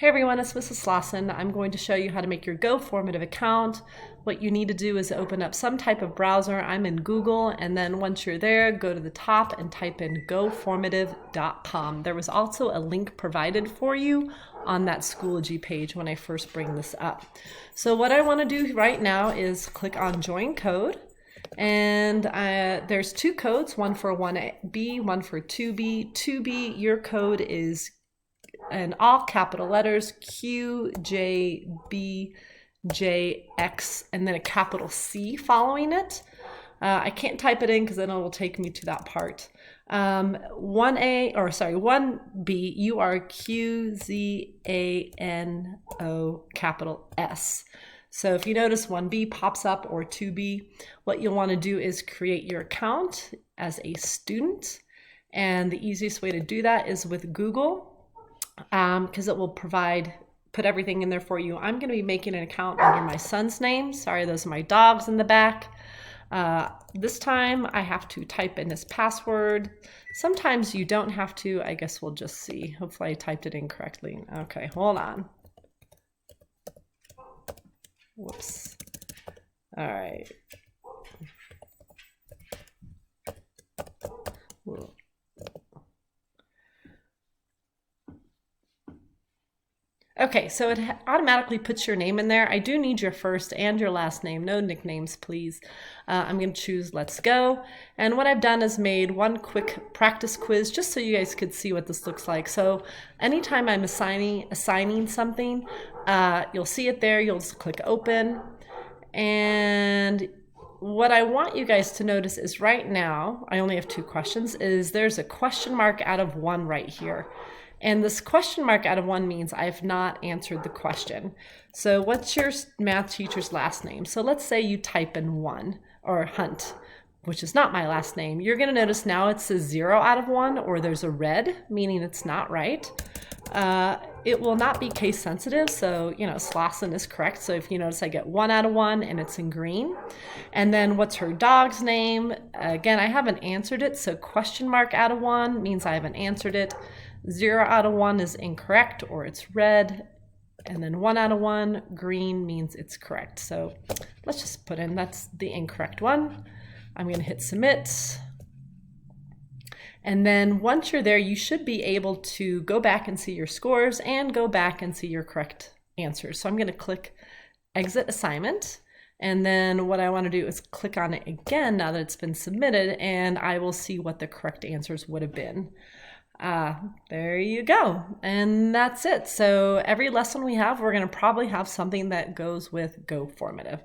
Hey everyone, it's Mrs. Slauson. I'm going to show you how to make your Go Formative account. What you need to do is open up some type of browser. I'm in Google, and then once you're there, go to the top and type in goformative.com. There was also a link provided for you on that Schoology page when I first bring this up. So what I want to do right now is click on Join Code. And there's two codes, one for 1B, one for 2B. 2B, your code is in all capital letters, Q, J, B, J, X, and then a capital C following it. I can't type it in because then it will take me to that part. 1B, you are Q, Z, A, N, O, capital S. So if you notice 1B pops up or 2B, what you'll want to do is create your account as a student. And the easiest way to do that is with Google, because it will put everything in there for you. I'm going to be making an account under my son's name. Sorry, those are my dogs in the back. This time I have to type in his password. Sometimes you don't have to. I guess we'll just see. Hopefully I typed it in correctly. Okay, hold on. Whoops. All right. Whoa. Okay, so it automatically puts your name in there. I do need your first and your last name, no nicknames, please. I'm going to choose Let's Go. And what I've done is made one quick practice quiz just so you guys could see what this looks like. So anytime I'm assigning something, you'll see it there. You'll just click Open. And what I want you guys to notice is right now, I only have two questions, is there's a question mark out of 1 right here. And this question mark out of 1 means I've not answered the question. So what's your math teacher's last name? So let's say you type in 1 or Hunt, which is not my last name. You're going to notice now it says 0 out of 1, or there's a red, meaning it's not right. It will not be case sensitive, so Slauson is correct. So if you notice, I get 1 out of 1 and it's in green. And then what's her dog's name? Again, I haven't answered it, so question mark out of 1 means I haven't answered it. 0 out of 1 is incorrect, or it's red. And then 1 out of 1, green, means it's correct. So let's just put in that's the incorrect one. I'm going to hit submit. And then once you're there, you should be able to go back and see your scores and go back and see your correct answers. So I'm going to click exit assignment. And then what I want to do is click on it again now that it's been submitted, and I will see what the correct answers would have been. There you go. And that's it. So every lesson we have, we're going to probably have something that goes with Go Formative.